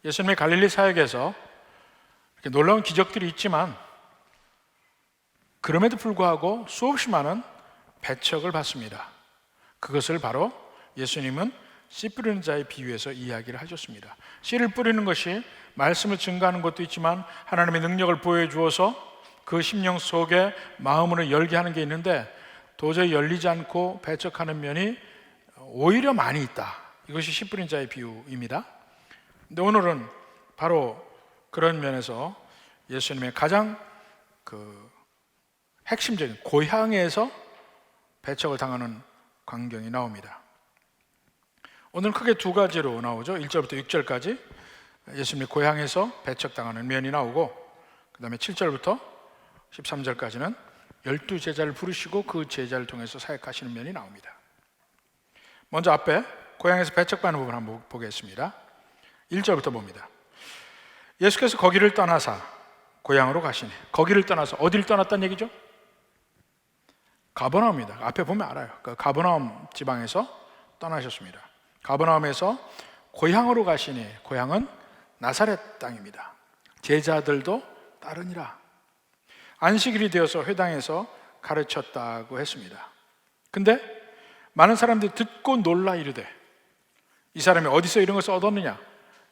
예수님의 갈릴리 사역에서 이렇게 놀라운 기적들이 있지만 그럼에도 불구하고 수없이 많은 배척을 받습니다. 그것을 바로 예수님은 씨 뿌리는 자의 비유에서 이야기를 하셨습니다. 씨를 뿌리는 것이 말씀을 증거하는 것도 있지만 하나님의 능력을 보여주어서 그 심령 속에 마음으로 열게 하는 게 있는데 도저히 열리지 않고 배척하는 면이 오히려 많이 있다. 이것이 씨 뿌린 자의 비유입니다. 근데 오늘은 바로 그런 면에서 예수님의 가장 핵심적인 고향에서 배척을 당하는 광경이 나옵니다. 오늘은 크게 두 가지로 나오죠. 1절부터 6절까지 예수님의 고향에서 배척당하는 면이 나오고 그 다음에 7절부터 13절까지는 12제자를 부르시고 그 제자를 통해서 사역하시는 면이 나옵니다. 먼저 앞에 고향에서 배척받는 부분 한번 보겠습니다. 1절부터 봅니다. 예수께서 거기를 떠나사 고향으로 가시니, 거기를 떠나서 어디를 떠났다는 얘기죠? 가버나움입니다. 앞에 보면 알아요. 그 가버나움 지방에서 떠나셨습니다. 가버나움에서 고향으로 가시니, 고향은 나사렛 땅입니다. 제자들도 따르니라. 안식일이 되어서 회당에서 가르쳤다고 했습니다. 근데 많은 사람들이 듣고 놀라 이르되, 이 사람이 어디서 이런 것을 얻었느냐?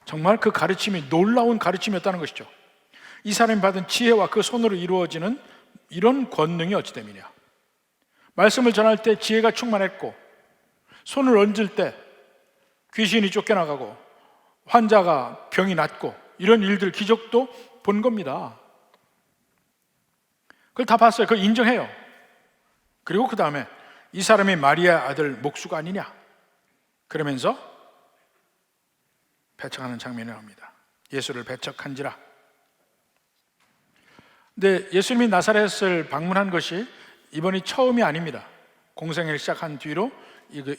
정말 그 가르침이 놀라운 가르침이었다는 것이죠. 이 사람이 받은 지혜와 그 손으로 이루어지는 이런 권능이 어찌 됨이냐? 말씀을 전할 때 지혜가 충만했고, 손을 얹을 때 귀신이 쫓겨나가고 환자가 병이 낫고, 이런 일들, 기적도 본 겁니다. 그걸 다 봤어요. 그걸 인정해요. 그리고 그 다음에 이 사람이 마리아 아들 목수가 아니냐? 그러면서 배척하는 장면이 나옵니다. 예수를 배척한지라. 근데 예수님이 나사렛을 방문한 것이 이번이 처음이 아닙니다. 공생애를 시작한 뒤로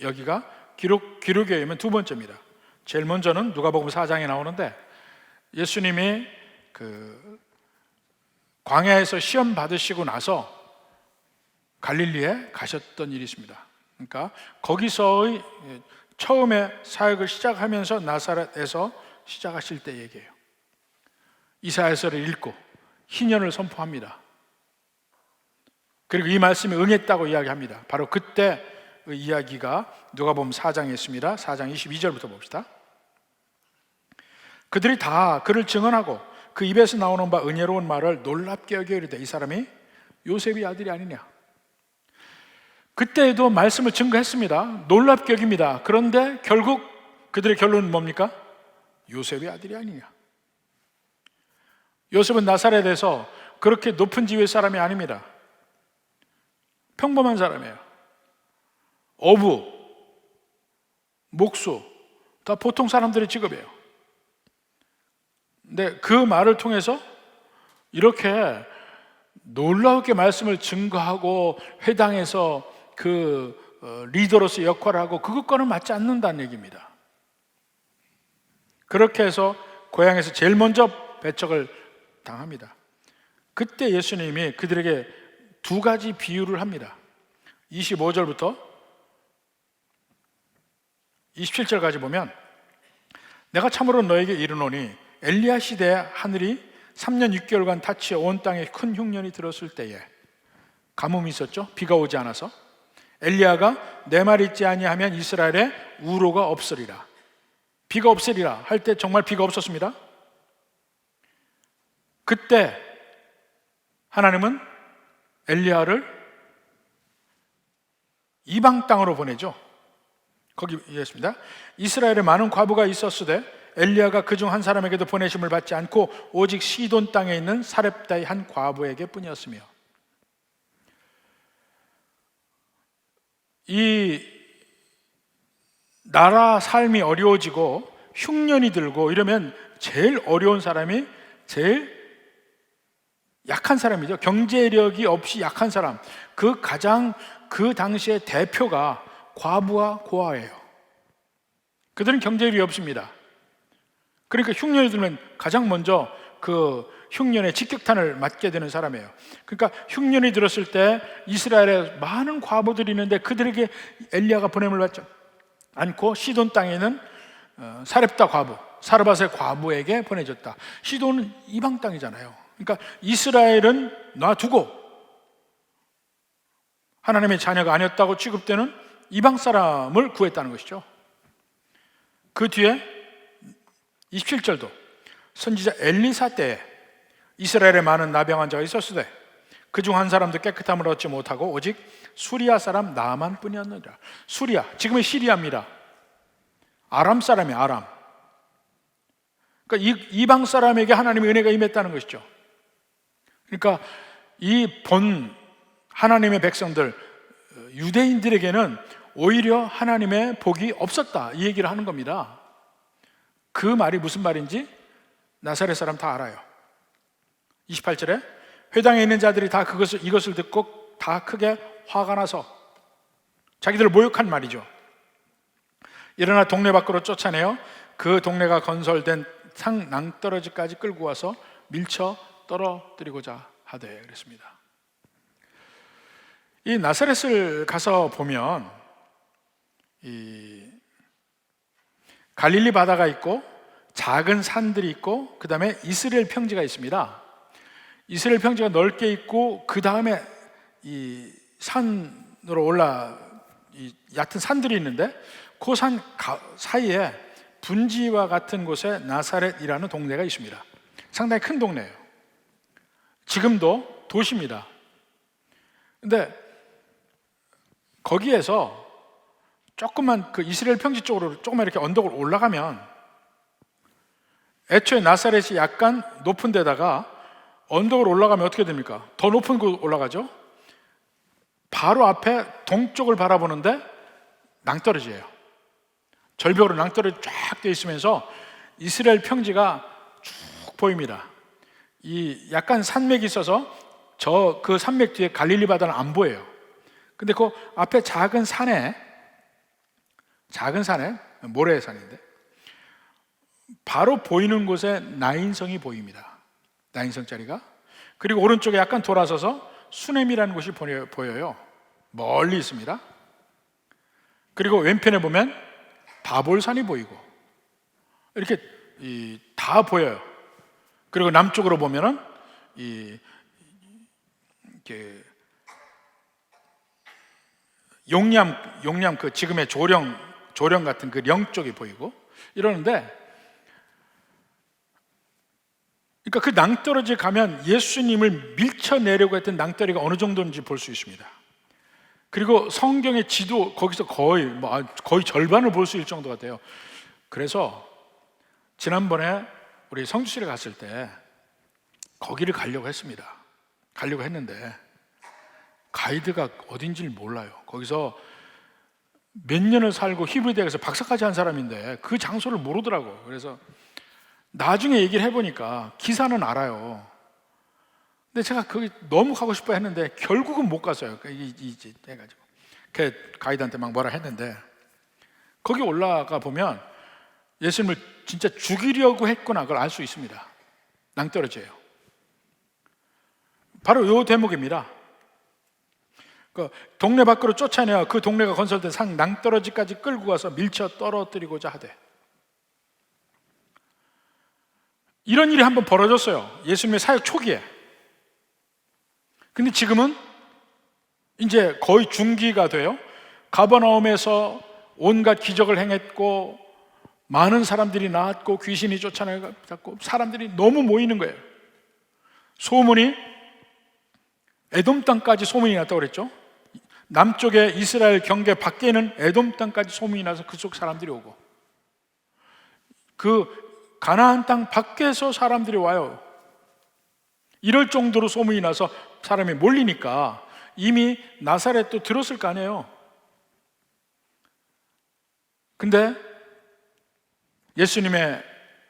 여기가 기록에 의하면 두 번째입니다. 제일 먼저는 누가복음 4장에 나오는데 예수님이 광야에서 시험 받으시고 나서 갈릴리에 가셨던 일이 있습니다. 그러니까 거기서의 처음에 사역을 시작하면서 나사렛에서 시작하실 때 얘기예요. 이사야서를 읽고 희년을 선포합니다. 그리고 이 말씀에 응했다고 이야기합니다. 바로 그때 그 이야기가 누가복음 4장에 있습니다. 4장 22절부터 봅시다. 그들이 다 그를 증언하고 그 입에서 나오는 바 은혜로운 말을 놀랍게 여겨 이르되, 이 사람이 요셉의 아들이 아니냐? 그때에도 말씀을 증거했습니다. 놀랍게 여깁니다. 그런데 결국 그들의 결론은 뭡니까? 요셉의 아들이 아니냐? 요셉은 나사렛에서 그렇게 높은 지위의 사람이 아닙니다. 평범한 사람이에요. 어부, 목수, 다 보통 사람들의 직업이에요. 근데 그 말을 통해서 이렇게 놀랍게 말씀을 증거하고 회당에서 리더로서 역할을 하고, 그것과는 맞지 않는다는 얘기입니다. 그렇게 해서 고향에서 제일 먼저 배척을 당합니다. 그때 예수님이 그들에게 두 가지 비유를 합니다. 25절부터 27절까지 보면, 내가 참으로 너에게 이르노니 엘리야 시대에 하늘이 3년 6개월간 닫히어 온 땅에 큰 흉년이 들었을 때에, 가뭄이 있었죠. 비가 오지 않아서. 엘리야가 내 말 있지 아니하면 이스라엘에 우로가 없으리라. 비가 없으리라 할 때 정말 비가 없었습니다. 그때 하나님은 엘리야를 이방 땅으로 보내죠. 거기 이해했습니다. 이스라엘에 많은 과부가 있었으되 엘리야가 그중 한 사람에게도 보내심을 받지 않고 오직 시돈 땅에 있는 사렙다의 한 과부에게 뿐이었으며, 이 나라 삶이 어려워지고 흉년이 들고 이러면 제일 어려운 사람이 제일 약한 사람이죠. 경제력이 없이 약한 사람. 그 당시의 대표가 과부와 고아예요. 그들은 경제력이 없습니다. 그러니까 흉년이 들면 가장 먼저 그 흉년의 직격탄을 맞게 되는 사람이에요. 그러니까 흉년이 들었을 때 이스라엘에 많은 과부들이 있는데 그들에게 엘리야가 보냄을 받지 않고 시돈 땅에 있는 사렙다 과부, 사르밧의 과부에게 보내졌다. 시돈은 이방 땅이잖아요. 그러니까 이스라엘은 놔두고 하나님의 자녀가 아니었다고 취급되는 이방 사람을 구했다는 것이죠. 그 뒤에 27절도 선지자 엘리사 때에 이스라엘에 많은 나병 환자가 있었으되 그중 한 사람도 깨끗함을 얻지 못하고 오직 수리아 사람 나만 뿐이었느니라. 수리아, 지금의 시리아입니다. 아람 사람이에요. 아람. 그러니까 이방 사람에게 하나님의 은혜가 임했다는 것이죠. 그러니까 이 본 하나님의 백성들, 유대인들에게는 오히려 하나님의 복이 없었다, 이 얘기를 하는 겁니다. 그 말이 무슨 말인지 나사렛 사람 다 알아요. 28절에 회당에 있는 자들이 다 이것을 듣고 다 크게 화가 나서 자기들을 모욕한 말이죠. 일어나 동네 밖으로 쫓아내어 그 동네가 건설된 상 낭떠러지까지 끌고 와서 밀쳐 떨어뜨리고자 하되 그랬습니다. 이 나사렛을 가서 보면 이 갈릴리 바다가 있고 작은 산들이 있고 그 다음에 이스라엘 평지가 있습니다. 이스라엘 평지가 넓게 있고 그 다음에 이 산으로 이 얕은 산들이 있는데 그 산 사이에 분지와 같은 곳에 나사렛이라는 동네가 있습니다. 상당히 큰 동네예요. 지금도 도시입니다. 근데 거기에서 조금만 그 이스라엘 평지 쪽으로 조금만 이렇게 언덕을 올라가면 애초에 나사렛이 약간 높은 데다가 언덕을 올라가면 어떻게 됩니까? 더 높은 곳 올라가죠? 바로 앞에 동쪽을 바라보는데 낭떠러지예요. 절벽으로 낭떠러지 쫙 되어 있으면서 이스라엘 평지가 쭉 보입니다. 이 약간 산맥이 있어서 그 산맥 뒤에 갈릴리 바다는 안 보여요. 근데 그 앞에 작은 산에 모래산인데 바로 보이는 곳에 나인성이 보입니다. 나인성짜리가. 그리고 오른쪽에 약간 돌아서서 수넴이라는 곳이 보여요. 멀리 있습니다. 그리고 왼편에 보면 다볼산이 보이고 이렇게 다 보여요. 그리고 남쪽으로 보면은 용량 그 지금의 조령 같은 그 령 쪽이 보이고 이러는데, 그러니까 그 낭떠러지에 가면 예수님을 밀쳐내려고 했던 낭떠러지가 어느 정도인지 볼 수 있습니다. 그리고 성경의 지도 거기서 거의 절반을 볼 수 있을 정도 같아요. 그래서 지난번에 우리 성주실에 갔을 때 거기를 가려고 했는데 가이드가 어딘지를 몰라요. 거기서 몇 년을 살고 히브리 대학에서 박사까지 한 사람인데 그 장소를 모르더라고. 그래서 나중에 얘기를 해보니까 기사는 알아요. 근데 제가 거기 너무 가고 싶어 했는데 결국은 못 갔어요. 이제 해가지고 그 가이드한테 막 뭐라 했는데, 거기 올라가 보면 예수님을 진짜 죽이려고 했구나, 그걸 알 수 있습니다. 낭떠러지예요. 바로 이 대목입니다. 그 동네 밖으로 쫓아내어 그 동네가 건설된 상 낭떠러지까지 끌고 가서 밀쳐 떨어뜨리고자 하되, 이런 일이 한번 벌어졌어요. 예수님의 사역 초기에. 근데 지금은 이제 거의 중기가 돼요. 가버나움에서 온갖 기적을 행했고 많은 사람들이 나왔고 귀신이 쫓아내고 사람들이 너무 모이는 거예요. 소문이 에돔 땅까지 소문이 났다고 그랬죠. 남쪽에 이스라엘 경계 밖에는 에돔 땅까지 소문이 나서 그쪽 사람들이 오고, 그 가나안 땅 밖에서 사람들이 와요. 이럴 정도로 소문이 나서 사람이 몰리니까 이미 나사렛도 들었을 거 아니에요. 근데 예수님의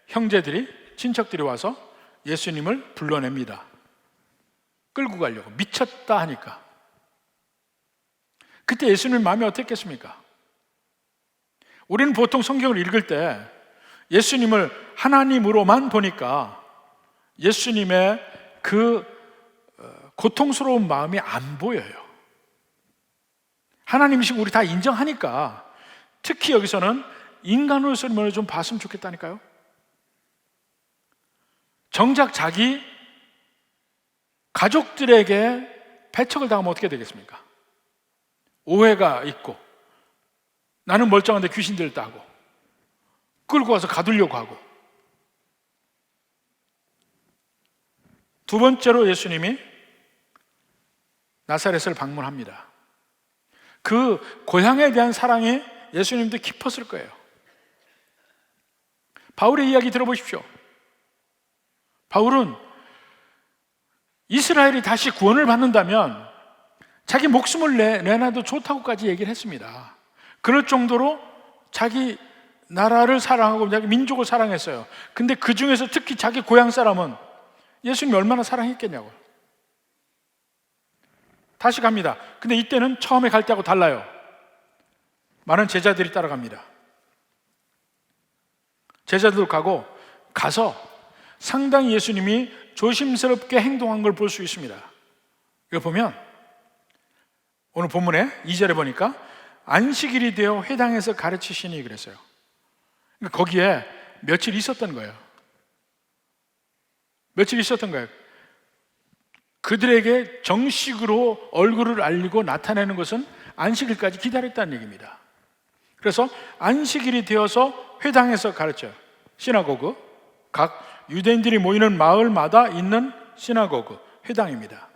형제들이, 친척들이 와서 예수님을 불러냅니다. 끌고 가려고, 미쳤다 하니까. 그때 예수님 마음이 어땠겠습니까? 우리는 보통 성경을 읽을 때 예수님을 하나님으로만 보니까 예수님의 그 고통스러운 마음이 안 보여요. 하나님이시고 우리 다 인정하니까. 특히 여기서는 인간으로서는 좀 봤으면 좋겠다니까요. 정작 자기 가족들에게 배척을 당하면 어떻게 되겠습니까? 오해가 있고, 나는 멀쩡한데 귀신 들렸다 하고, 끌고 와서 가두려고 하고. 두 번째로 예수님이 나사렛을 방문합니다. 그 고향에 대한 사랑이 예수님도 깊었을 거예요. 바울의 이야기 들어보십시오. 바울은 이스라엘이 다시 구원을 받는다면 자기 목숨을 내놔도 좋다고까지 얘기를 했습니다. 그럴 정도로 자기 나라를 사랑하고 자기 민족을 사랑했어요. 근데 그 중에서 특히 자기 고향 사람은 예수님이 얼마나 사랑했겠냐고요. 다시 갑니다. 근데 이때는 처음에 갈 때하고 달라요. 많은 제자들이 따라갑니다. 제자들 가서 상당히 예수님이 조심스럽게 행동한 걸 볼 수 있습니다. 이거 보면 오늘 본문에 2절에 보니까 안식일이 되어 회당에서 가르치시니 그랬어요. 그러니까 거기에 며칠 있었던 거예요. 며칠 있었던 거예요. 그들에게 정식으로 얼굴을 알리고 나타내는 것은 안식일까지 기다렸다는 얘기입니다. 그래서 안식일이 되어서 회당에서 가르쳐요. 시나고그, 각 유대인들이 모이는 마을마다 있는 시나고그, 회당입니다.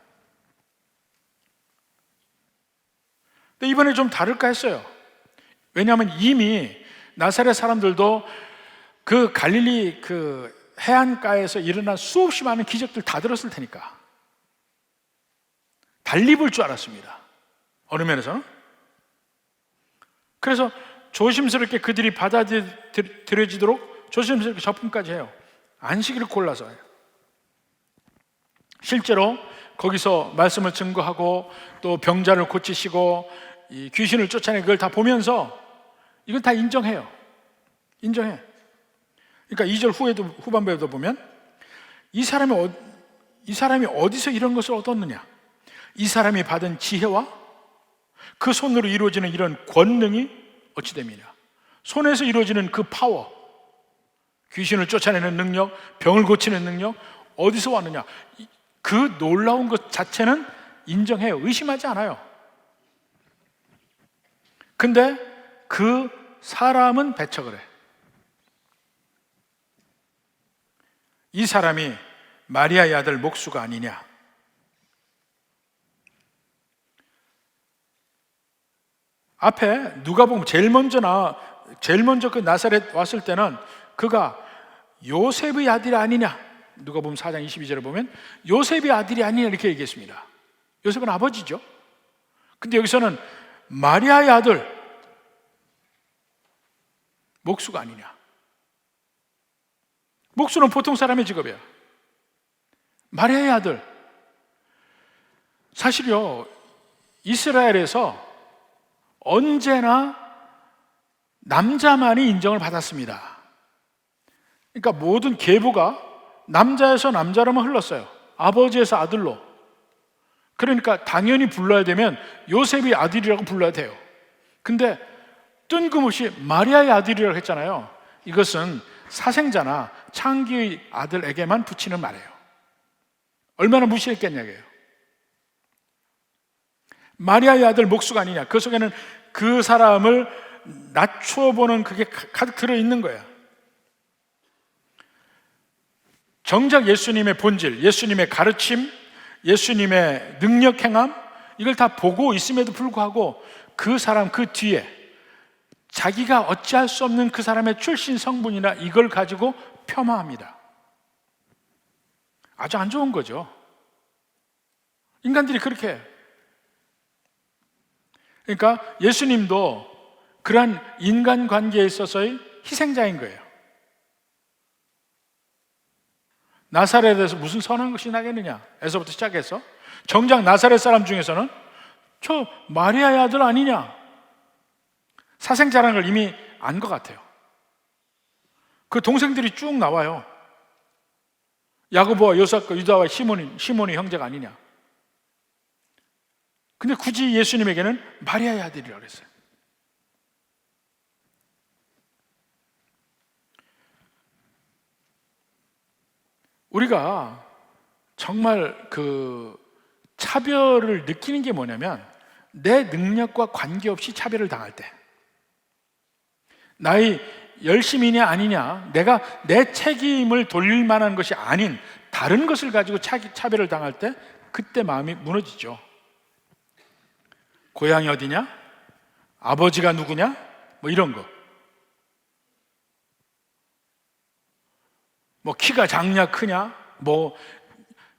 근데 이번에 좀 다를까 했어요. 왜냐하면 이미 나사렛 사람들도 그 갈릴리 그 해안가에서 일어난 수없이 많은 기적들 다 들었을 테니까 달리 볼 줄 알았습니다. 어느 면에서는. 그래서 조심스럽게 그들이 받아들여지도록 조심스럽게 접근까지 해요. 안식일을 골라서 해요. 실제로 거기서 말씀을 증거하고 또 병자를 고치시고 이 귀신을 쫓아내는 그걸 다 보면서 이건 다 인정해요. 인정해. 그러니까 2절 후반부에도 보면 이 사람이 어디서 이런 것을 얻었느냐? 이 사람이 받은 지혜와 그 손으로 이루어지는 이런 권능이 어찌 됨이냐? 손에서 이루어지는 그 파워, 귀신을 쫓아내는 능력, 병을 고치는 능력 어디서 왔느냐? 그 놀라운 것 자체는 인정해요. 의심하지 않아요. 근데 그 사람은 배척을 해. 이 사람이 마리아의 아들 목수가 아니냐? 앞에 누가 보면 제일 먼저 그 나사렛 왔을 때는 그가 요셉의 아들이 아니냐? 누가 보면 4장 22절에 보면 요셉의 아들이 아니냐 이렇게 얘기했습니다. 요셉은 아버지죠. 근데 여기서는 마리아의 아들 목수가 아니냐? 목수는 보통 사람의 직업이에요. 마리아의 아들. 사실요, 이스라엘에서 언제나 남자만이 인정을 받았습니다. 그러니까 모든 계보가 남자에서 남자로만 흘렀어요. 아버지에서 아들로. 그러니까 당연히 불러야 되면 요셉의 아들이라고 불러야 돼요. 근데 뜬금없이 마리아의 아들이라고 했잖아요. 이것은 사생자나 창기의 아들에게만 붙이는 말이에요. 얼마나 무시했겠냐고요. 마리아의 아들 목수가 아니냐. 그 속에는 그 사람을 낮춰보는 그게 가득 들어있는 거예요. 정작 예수님의 본질, 예수님의 가르침, 예수님의 능력 행함 이걸 다 보고 있음에도 불구하고 그 사람 그 뒤에 자기가 어찌할 수 없는 그 사람의 출신 성분이나 이걸 가지고 폄하합니다. 아주 안 좋은 거죠. 인간들이 그렇게 해요. 그러니까 예수님도 그러한 인간관계에 있어서의 희생자인 거예요. 나사렛에서 무슨 선한 것이 나겠느냐 에서부터 시작해서 정작 나사렛 사람 중에서는 저 마리아의 아들 아니냐 사생자라는 걸 이미 안 것 같아요. 그 동생들이 쭉 나와요. 야고보와 요셉과 유다와 시몬이 형제가 아니냐. 근데 굳이 예수님에게는 마리아의 아들이라고 그랬어요. 우리가 정말 그 차별을 느끼는 게 뭐냐면, 내 능력과 관계없이 차별을 당할 때, 나의 열심이냐 아니냐, 내가 내 책임을 돌릴 만한 것이 아닌 다른 것을 가지고 차별을 당할 때, 그때 마음이 무너지죠. 고향이 어디냐? 아버지가 누구냐? 뭐 이런 거. 뭐 키가 작냐 크냐? 뭐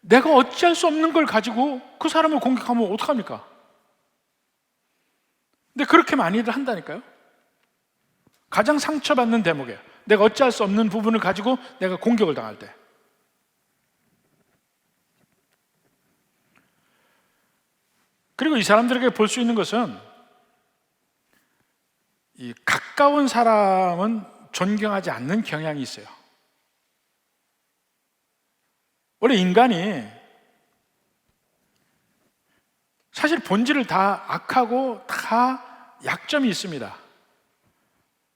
내가 어찌할 수 없는 걸 가지고 그 사람을 공격하면 어떡합니까? 근데 그렇게 많이들 한다니까요. 가장 상처받는 대목이에요. 내가 어찌할 수 없는 부분을 가지고 내가 공격을 당할 때. 그리고 이 사람들에게 볼 수 있는 것은, 이 가까운 사람은 존경하지 않는 경향이 있어요. 원래 인간이 사실 본질을 다 악하고 다 약점이 있습니다.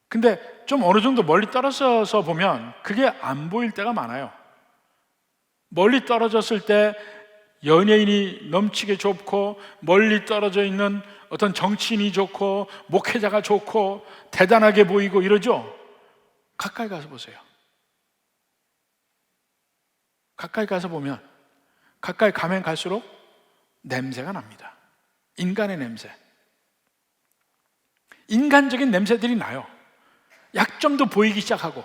근데 좀 어느 정도 멀리 떨어져서 보면 그게 안 보일 때가 많아요. 멀리 떨어졌을 때 연예인이 넘치게 좋고, 멀리 떨어져 있는 어떤 정치인이 좋고, 목회자가 좋고, 대단하게 보이고 이러죠? 가까이 가서 보세요. 가까이 가서 보면, 가까이 가면 갈수록 냄새가 납니다. 인간의 냄새. 인간적인 냄새들이 나요. 약점도 보이기 시작하고.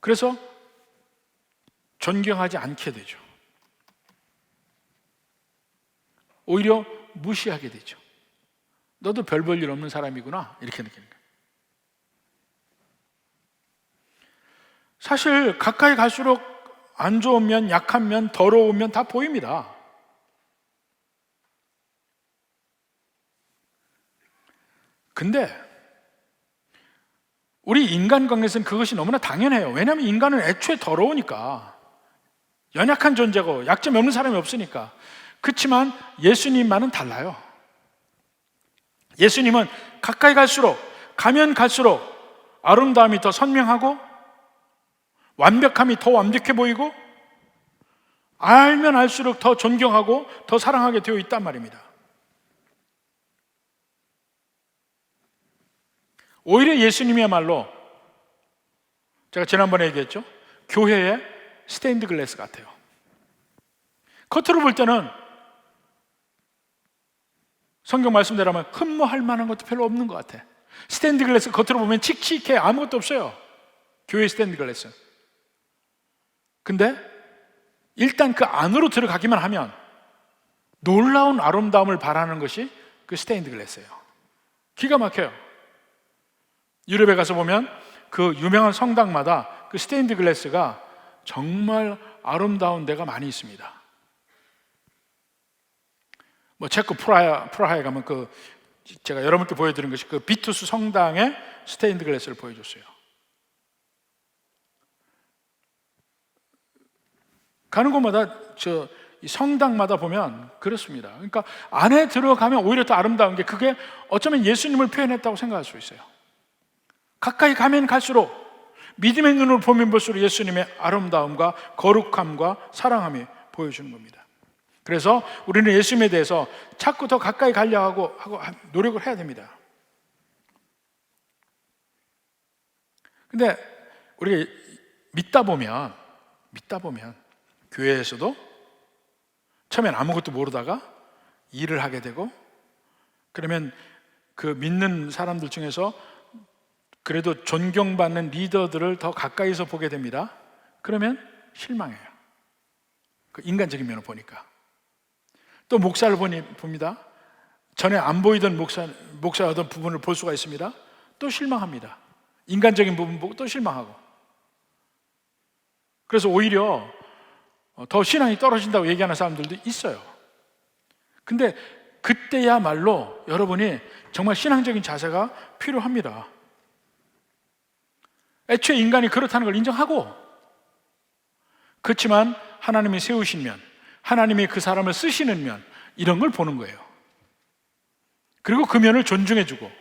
그래서 존경하지 않게 되죠. 오히려 무시하게 되죠. 너도 별 볼 일 없는 사람이구나, 이렇게 느끼는 거예요. 사실 가까이 갈수록 안 좋은 면, 약한 면, 더러운 면 다 보입니다. 근데 우리 인간관계에서는 그것이 너무나 당연해요. 왜냐하면 인간은 애초에 더러우니까, 연약한 존재고 약점이 없는 사람이 없으니까. 그렇지만 예수님만은 달라요. 예수님은 가까이 갈수록, 가면 갈수록 아름다움이 더 선명하고, 완벽함이 더 완벽해 보이고, 알면 알수록 더 존경하고 더 사랑하게 되어 있단 말입니다. 오히려 예수님이야말로, 제가 지난번에 얘기했죠, 교회의 스테인드 글래스 같아요. 겉으로 볼 때는 성경 말씀대로면 흠모할 만한 것도 별로 없는 것 같아. 스테인드 글래스 겉으로 보면 칙칙해, 아무것도 없어요. 교회 스테인드 글래스. 근데 일단 그 안으로 들어가기만 하면 놀라운 아름다움을 바라는 것이 그 스테인드 글래스예요. 기가 막혀요. 유럽에 가서 보면 그 유명한 성당마다 그 스테인드 글래스가 정말 아름다운 데가 많이 있습니다. 뭐 체코 프라하에 가면 그 제가 여러분께 보여드린 것이 그 비투스 성당의 스테인드 글래스를 보여줬어요. 가는 곳마다 이 성당마다 보면 그렇습니다. 그러니까 안에 들어가면 오히려 더 아름다운 게, 그게 어쩌면 예수님을 표현했다고 생각할 수 있어요. 가까이 가면 갈수록, 믿음의 눈으로 보면 볼수록 예수님의 아름다움과 거룩함과 사랑함이 보여주는 겁니다. 그래서 우리는 예수님에 대해서 자꾸 더 가까이 가려고 하고 노력을 해야 됩니다. 근데 우리가 믿다 보면 교회에서도 처음엔 아무것도 모르다가 일을 하게 되고, 그러면 그 믿는 사람들 중에서 그래도 존경받는 리더들을 더 가까이서 보게 됩니다. 그러면 실망해요. 그 인간적인 면을 보니까. 또 목사를 봅니다. 전에 안 보이던 목사의 어떤 부분을 볼 수가 있습니다. 또 실망합니다. 인간적인 부분 보고 또 실망하고. 그래서 오히려 더 신앙이 떨어진다고 얘기하는 사람들도 있어요. 근데 그때야말로 여러분이 정말 신앙적인 자세가 필요합니다. 애초에 인간이 그렇다는 걸 인정하고, 그렇지만 하나님이 세우신 면, 하나님이 그 사람을 쓰시는 면, 이런 걸 보는 거예요. 그리고 그 면을 존중해주고,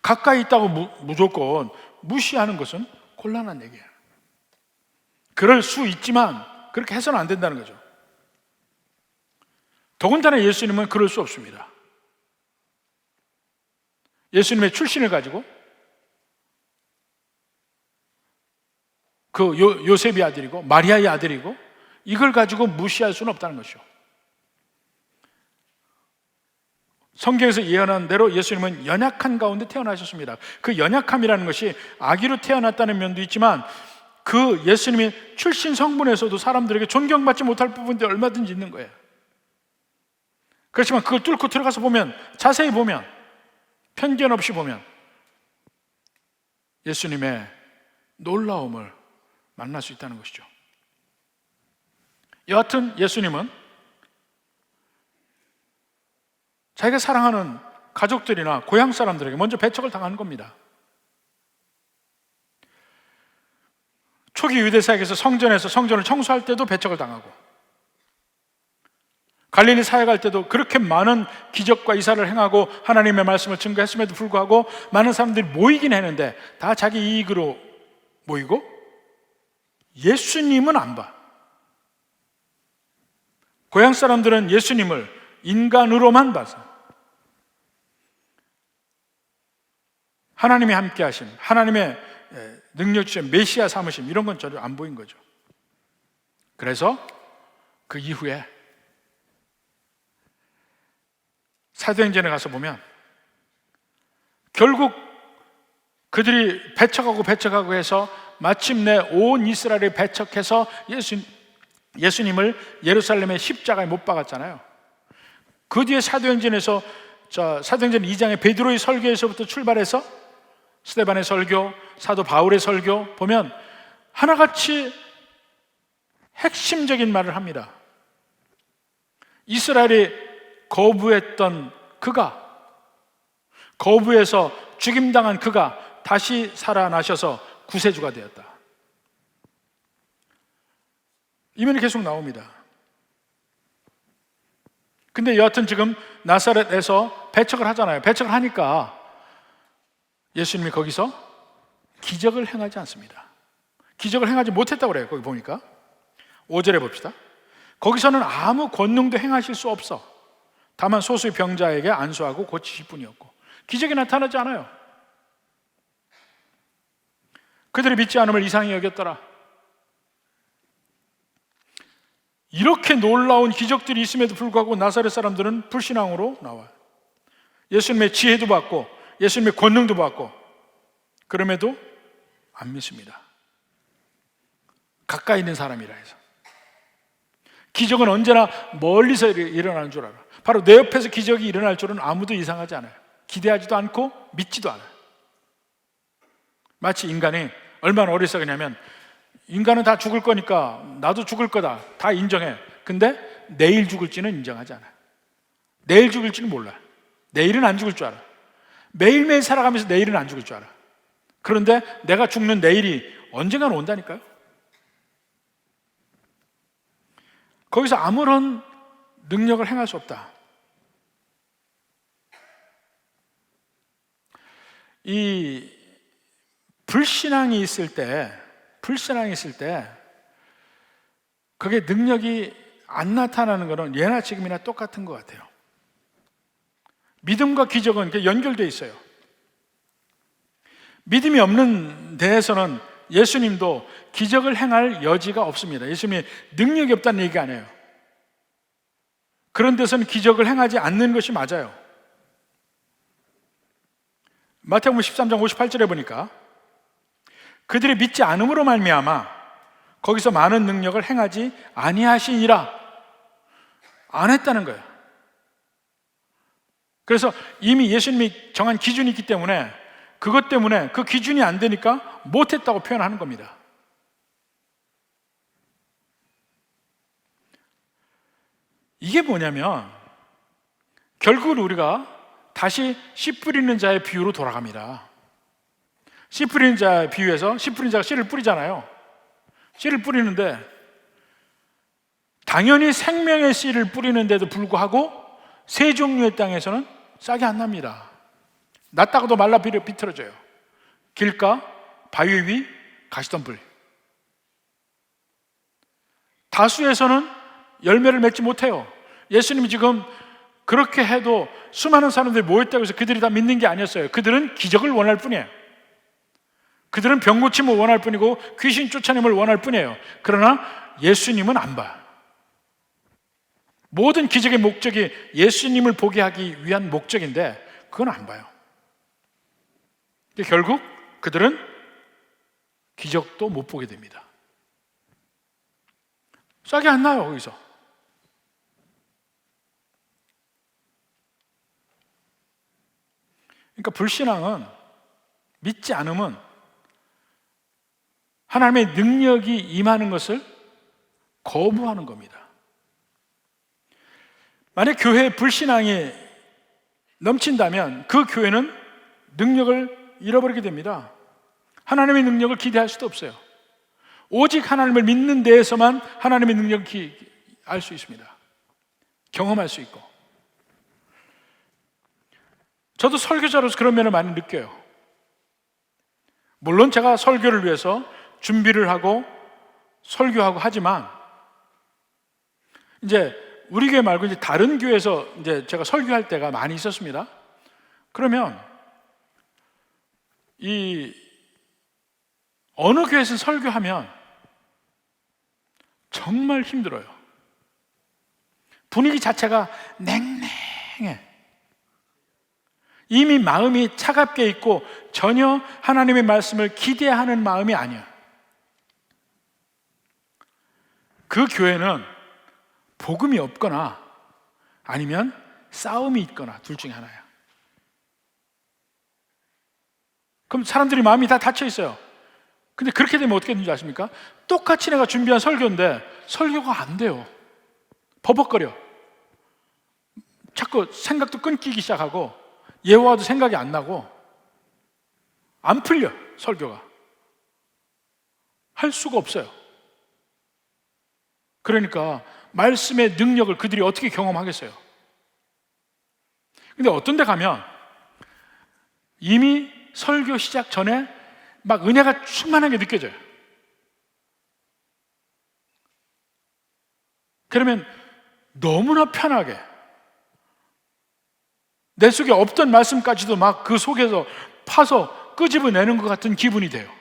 가까이 있다고 무조건 무시하는 것은 곤란한 얘기예요. 그럴 수 있지만 그렇게 해서는 안 된다는 거죠. 더군다나 예수님은 그럴 수 없습니다. 예수님의 출신을 가지고 그 요셉의 아들이고 마리아의 아들이고 이걸 가지고 무시할 수는 없다는 것이죠. 성경에서 예언한 대로 예수님은 연약한 가운데 태어나셨습니다. 그 연약함이라는 것이 아기로 태어났다는 면도 있지만 그 예수님의 출신 성분에서도 사람들에게 존경받지 못할 부분도 얼마든지 있는 거예요. 그렇지만 그걸 뚫고 들어가서 보면, 자세히 보면, 편견 없이 보면 예수님의 놀라움을 만날 수 있다는 것이죠. 여하튼 예수님은 자기가 사랑하는 가족들이나 고향 사람들에게 먼저 배척을 당하는 겁니다. 초기 유대 사역에서 성전에서 성전을 청소할 때도 배척을 당하고, 갈릴리 사역할 때도 그렇게 많은 기적과 이사를 행하고 하나님의 말씀을 증거했음에도 불구하고 많은 사람들이 모이긴 했는데 다 자기 이익으로 모이고 예수님은 안 봐. 고향 사람들은 예수님을 인간으로만 봐서 하나님이 함께 하심, 하나님의 능력 주신 메시아 삼으심 이런 건 전혀 안 보인 거죠. 그래서 그 이후에 사도행전에 가서 보면 결국 그들이 배척하고 해서 마침내 온 이스라엘을 배척해서 예수님을 예루살렘의 십자가에 못 박았잖아요. 그 뒤에 사도행전에서 사도행전 2장의 베드로의 설교에서부터 출발해서 스데반의 설교, 사도 바울의 설교 보면 하나같이 핵심적인 말을 합니다. 이스라엘이 거부했던 그가, 거부해서 죽임당한 그가 다시 살아나셔서 구세주가 되었다. 이 면이 계속 나옵니다. 근데 여하튼 지금 나사렛에서 배척을 하잖아요. 배척을 하니까 예수님이 거기서 기적을 행하지 않습니다. 기적을 행하지 못했다고 그래요. 거기 보니까 5절에 봅시다. 거기서는 아무 권능도 행하실 수 없어. 다만 소수의 병자에게 안수하고 고치실 뿐이었고, 기적이 나타나지 않아요. 그들이 믿지 않음을 이상히 여겼더라. 이렇게 놀라운 기적들이 있음에도 불구하고 나사렛 사람들은 불신앙으로 나와요. 예수님의 지혜도 받고 예수님의 권능도 받고 그럼에도 안 믿습니다. 가까이 있는 사람이라 해서. 기적은 언제나 멀리서 일어나는 줄 알아. 바로 내 옆에서 기적이 일어날 줄은 아무도 이상하지 않아요. 기대하지도 않고 믿지도 않아요. 마치 인간이 얼마나 어리석으냐면, 인간은 다 죽을 거니까 나도 죽을 거다 다 인정해. 근데 내일 죽을지는 인정하지 않아요. 내일 죽을지는 몰라. 내일은 안 죽을 줄 알아. 매일매일 살아가면서 내일은 안 죽을 줄 알아. 그런데 내가 죽는 내일이 언젠가는 온다니까요. 거기서 아무런 능력을 행할 수 없다. 이 불신앙이 있을 때 그게 능력이 안 나타나는 것은 예나 지금이나 똑같은 것 같아요. 믿음과 기적은 연결되어 있어요. 믿음이 없는 데에서는 예수님도 기적을 행할 여지가 없습니다. 예수님이 능력이 없다는 얘기가 아니에요. 그런 데서는 기적을 행하지 않는 것이 맞아요. 마태복음 13장 58절에 보니까 그들이 믿지 않음으로 말미암아 거기서 많은 능력을 행하지 아니하시니라, 안 했다는 거예요. 그래서 이미 예수님이 정한 기준이 있기 때문에 그것 때문에 그 기준이 안 되니까 못했다고 표현하는 겁니다. 이게 뭐냐면 결국은 우리가 다시 씨 뿌리는 자의 비유로 돌아갑니다. 씨 뿌리는 자의 비유에서 씨 뿌리는 자가 씨를 뿌리잖아요. 씨를 뿌리는데 당연히 생명의 씨를 뿌리는데도 불구하고 세 종류의 땅에서는 싹이 안 납니다. 낮다가도 말라 비틀어져요. 길가 바위 위 가시덤불. 다수에서는 열매를 맺지 못해요. 예수님이 지금 그렇게 해도 수많은 사람들이 모였다고 해서 그들이 다 믿는 게 아니었어요. 그들은 기적을 원할 뿐이에요. 그들은 병 고침을 원할 뿐이고 귀신 쫓아냄을 원할 뿐이에요. 그러나 예수님은 안 봐요. 모든 기적의 목적이 예수님을 보게 하기 위한 목적인데 그건 안 봐요. 결국 그들은 기적도 못 보게 됩니다. 싹이 안 나요, 거기서. 그러니까 불신앙은, 믿지 않음은 하나님의 능력이 임하는 것을 거부하는 겁니다. 만약 교회에 불신앙이 넘친다면 그 교회는 능력을 잃어버리게 됩니다. 하나님의 능력을 기대할 수도 없어요. 오직 하나님을 믿는 데에서만 하나님의 능력을 알 수 있습니다. 경험할 수 있고. 저도 설교자로서 그런 면을 많이 느껴요. 물론 제가 설교를 위해서 준비를 하고 설교하고 하지만 이제 우리 교회 말고 이제 다른 교회에서 이제 제가 설교할 때가 많이 있었습니다. 그러면 이 어느 교회에서 설교하면 정말 힘들어요. 분위기 자체가 냉랭해. 이미 마음이 차갑게 있고 전혀 하나님의 말씀을 기대하는 마음이 아니야. 그 교회는 복음이 없거나 아니면 싸움이 있거나 둘 중에 하나야. 그럼 사람들이 마음이 다 닫혀 있어요. 근데 그렇게 되면 어떻게 되는지 아십니까? 똑같이 내가 준비한 설교인데 설교가 안 돼요. 버벅거려. 자꾸 생각도 끊기기 시작하고 예화도 생각이 안 나고 안 풀려. 설교가 할 수가 없어요. 그러니까 말씀의 능력을 그들이 어떻게 경험하겠어요? 근데 어떤 데 가면 이미 설교 시작 전에 막 은혜가 충만하게 느껴져요. 그러면 너무나 편하게 내 속에 없던 말씀까지도 막 그 속에서 파서 끄집어내는 것 같은 기분이 돼요.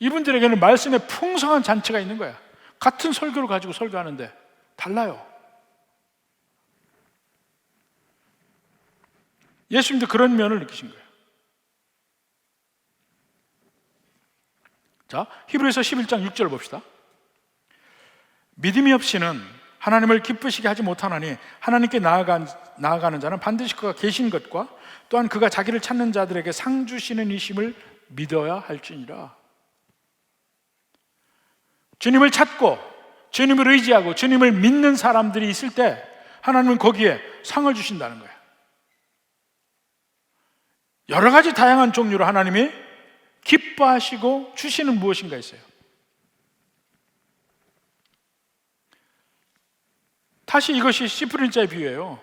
이분들에게는 말씀의 풍성한 잔치가 있는 거야. 같은 설교를 가지고 설교하는데 달라요. 예수님도 그런 면을 느끼신 거예요. 자, 히브리서 11장 6절 봅시다. 믿음이 없이는 하나님을 기쁘시게 하지 못하나니 하나님께 나아가는 자는 반드시 그가 계신 것과 또한 그가 자기를 찾는 자들에게 상 주시는 이심을 믿어야 할지니라. 주님을 찾고 주님을 의지하고 주님을 믿는 사람들이 있을 때 하나님은 거기에 상을 주신다는 거예요. 여러 가지 다양한 종류로 하나님이 기뻐하시고 주시는 무엇인가 있어요. 다시 이것이 씨 뿌리는 자의 비유예요.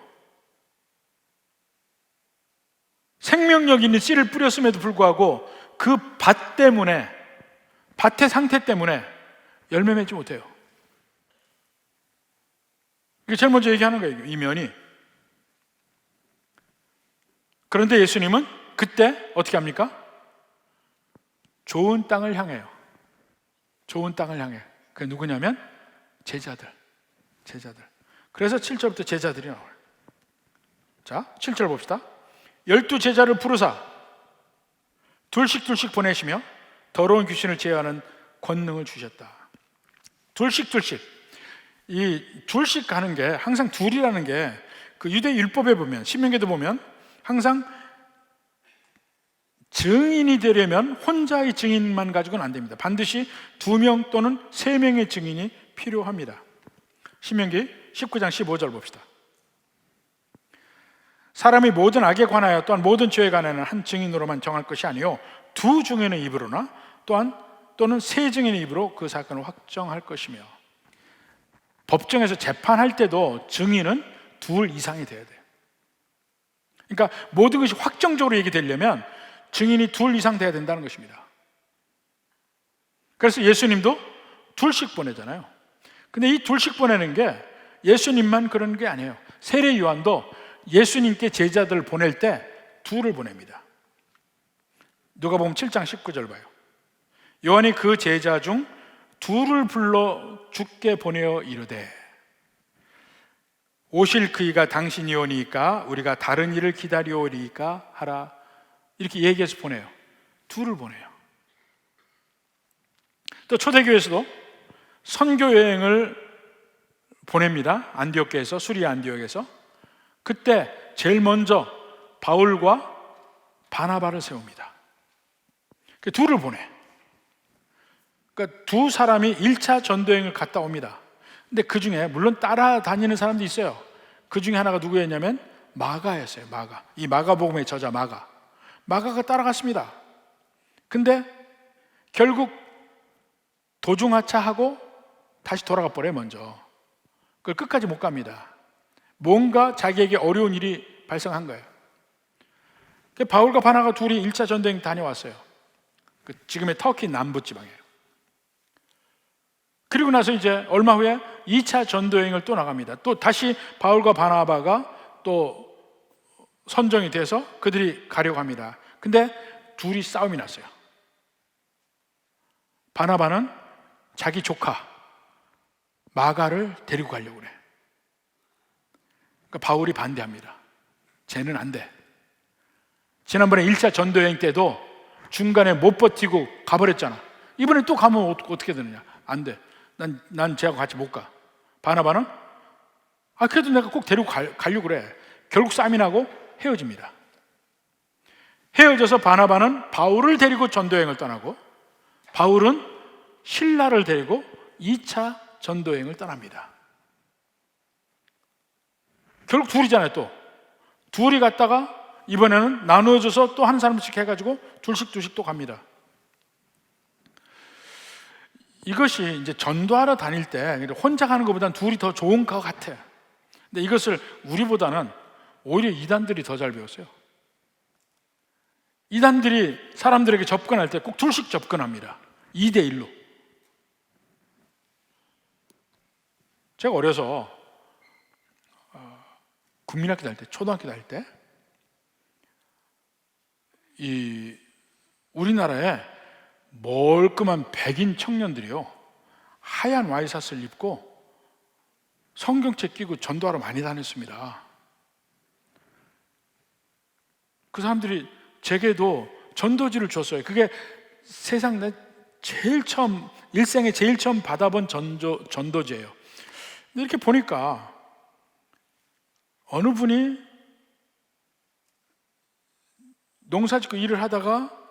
생명력 있는 씨를 뿌렸음에도 불구하고 그 밭 때문에, 밭의 상태 때문에 열매 맺지 못해요. 이게 제일 먼저 얘기하는 거예요, 이 면이. 그런데 예수님은 그때 어떻게 합니까? 좋은 땅을 향해요. 좋은 땅을 향해. 그게 누구냐면 제자들. 그래서 7절부터 제자들이 나와요. 자, 7절 봅시다. 12제자를 부르사 둘씩 보내시며 더러운 귀신을 제어하는 권능을 주셨다. 둘씩. 이 둘씩 가는 게, 항상 둘이라는 게 그 유대 율법에 보면, 신명기도 보면 항상 증인이 되려면 혼자의 증인만 가지고는 안 됩니다. 반드시 2명 또는 3명의 증인이 필요합니다. 신명기 19장 15절 봅시다. 사람이 모든 악에 관하여 또한 모든 죄에 관하여는 한 증인으로만 정할 것이 아니요 2 증인의 입으로나 또는 3 증인의 입으로 그 사건을 확정할 것이며. 법정에서 재판할 때도 증인은 2 이상이 돼야 돼요. 그러니까 모든 것이 확정적으로 얘기되려면 증인이 둘 이상 돼야 된다는 것입니다. 그래서 예수님도 둘씩 보내잖아요. 근데 이 둘씩 보내는 게 예수님만 그런 게 아니에요. 세례 요한도 예수님께 제자들을 보낼 때 둘을 보냅니다. 누가복음 7장 19절 봐요. 요한이 그 제자 중 둘을 불러 주께 보내어 이르되 오실 그이가 당신이 오니까 우리가 다른 일을 기다려오리까 하라. 이렇게 얘기해서 보내요. 둘을 보내요. 또 초대교회에서도 선교 여행을 보냅니다. 안디옥에서, 수리아 안디옥에서. 그때 제일 먼저 바울과 바나바를 세웁니다. 그 둘을 보내. 그러니까 두 사람이 1차 전도여행을 갔다 옵니다. 근데 그 중에 물론 따라다니는 사람도 있어요. 그 중에 하나가 누구였냐면 마가였어요. 마가. 이 마가복음의 저자 마가가 따라갔습니다. 근데 결국 도중하차하고 다시 돌아가 버려요. 먼저 그걸 끝까지 못 갑니다. 뭔가 자기에게 어려운 일이 발생한 거예요. 바울과 바나가 둘이 1차 전도여행 다녀왔어요. 지금의 터키 남부지방이에요. 그리고 나서 이제 얼마 후에 2차 전도여행을 또 나갑니다. 또 다시 바울과 바나바가 또 선정이 돼서 그들이 가려고 합니다. 근데 둘이 싸움이 났어요. 바나바는 자기 조카 마가를 데리고 가려고 그래. 그러니까 바울이 반대합니다. 쟤는 안 돼. 지난번에 1차 전도여행 때도 중간에 못 버티고 가버렸잖아. 이번에 또 가면 어떻게 되느냐. 안 돼. 난 쟤하고 같이 못 가. 바나바는 그래도 내가 꼭 데리고 가려고 그래. 결국 싸움이 나고 헤어집니다. 헤어져서 바나바는 바울을 데리고 전도여행을 떠나고 바울은 실라를 데리고 2차 전도여행을 떠납니다. 결국 둘이잖아요. 또 둘이 갔다가 이번에는 나누어져서 또 한 사람씩 해가지고 둘씩 또 갑니다. 이것이 이제 전도하러 다닐 때 혼자 가는 것보다는 둘이 더 좋은 것 같아요. 근데 이것을 우리보다는 오히려 이단들이 더 잘 배웠어요. 이단들이 사람들에게 접근할 때 꼭 둘씩 접근합니다. 2대1로. 제가 어려서 국민학교 다닐 때, 초등학교 다닐 때 우리나라에 멀끔한 백인 청년들이요 하얀 와이셔츠를 입고 성경책 끼고 전도하러 많이 다녔습니다. 그 사람들이 제게도 전도지를 줬어요. 그게 세상 내 제일 처음, 일생에 제일 처음 받아본 전도지예요. 근데 이렇게 보니까 어느 분이 농사짓고 일을 하다가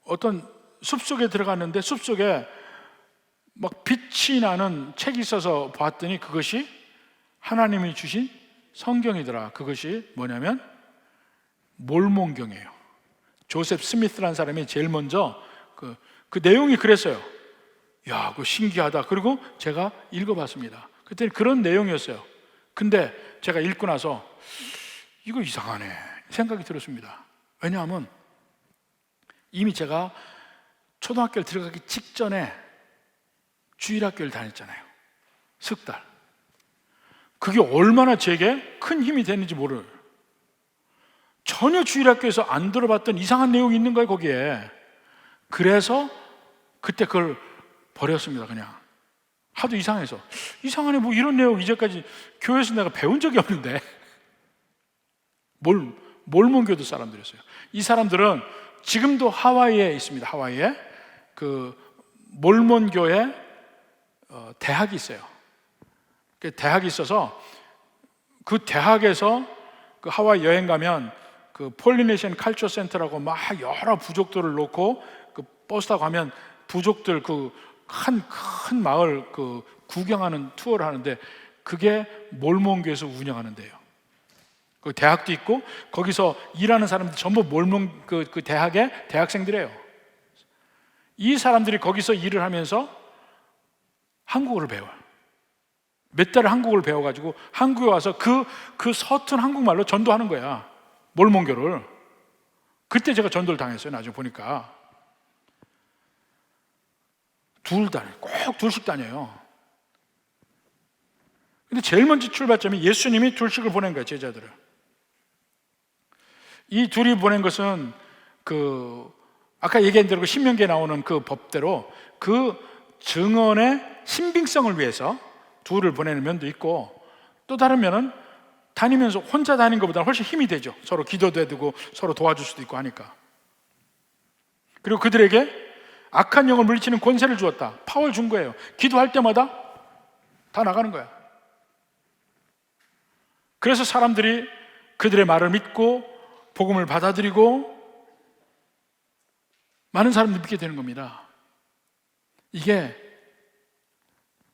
어떤 숲속에 들어갔는데 숲속에 막 빛이 나는 책이 있어서 봤더니 그것이 하나님이 주신 성경이더라. 그것이 뭐냐면 몰몬경이에요. 조셉 스미스라는 사람이 제일 먼저 그 내용이 그랬어요. 야, 그거 신기하다. 그리고 제가 읽어봤습니다. 그때 그런 내용이었어요. 근데 제가 읽고 나서 이거 이상하네 생각이 들었습니다. 왜냐하면 이미 제가 초등학교를 들어가기 직전에 주일학교를 다녔잖아요. 석 달. 그게 얼마나 제게 큰 힘이 됐는지 모르요. 전혀 주일학교에서 안 들어봤던 이상한 내용이 있는 거예요, 거기에. 그래서 그때 그걸 버렸습니다, 그냥. 하도 이상해서. 이상하네, 뭐 이런 내용 이제까지 교회에서 내가 배운 적이 없는데. 몰몬교도 사람들이었어요. 이 사람들은 지금도 하와이에 있습니다. 하와이에 그 몰몬교회 대학이 있어요. 그 대학이 있어서 그 대학에서 그 하와이 여행 가면 그 폴리네시안 칼처 센터라고 막 여러 부족들을 놓고 그 버스 타고 가면 부족들 그 큰 마을 그 구경하는 투어를 하는데 그게 몰몬교에서 운영하는 데예요. 그 대학도 있고 거기서 일하는 사람들 전부 몰몬 그 대학의 대학생들이에요. 이 사람들이 거기서 일을 하면서 한국어를 배워요. 몇 달을 한국어를 배워가지고 한국에 와서 그 서툰 한국말로 전도하는 거야. 몰몬교를. 그때 제가 전도를 당했어요. 나중에 보니까 꼭 둘씩 다녀요. 근데 제일 먼저 출발점이 예수님이 둘씩을 보낸 거예요. 제자들을. 이 둘이 보낸 것은 아까 얘기한 대로 신명기에 나오는 그 법대로 그 증언의 신빙성을 위해서 둘을 보내는 면도 있고, 또 다른 면은 다니면서 혼자 다니는 것보다 훨씬 힘이 되죠. 서로 기도도 해두고 서로 도와줄 수도 있고 하니까. 그리고 그들에게 악한 영을 물리치는 권세를 주었다. 파워를 준 거예요. 기도할 때마다 다 나가는 거야. 그래서 사람들이 그들의 말을 믿고 복음을 받아들이고 많은 사람들이 믿게 되는 겁니다. 이게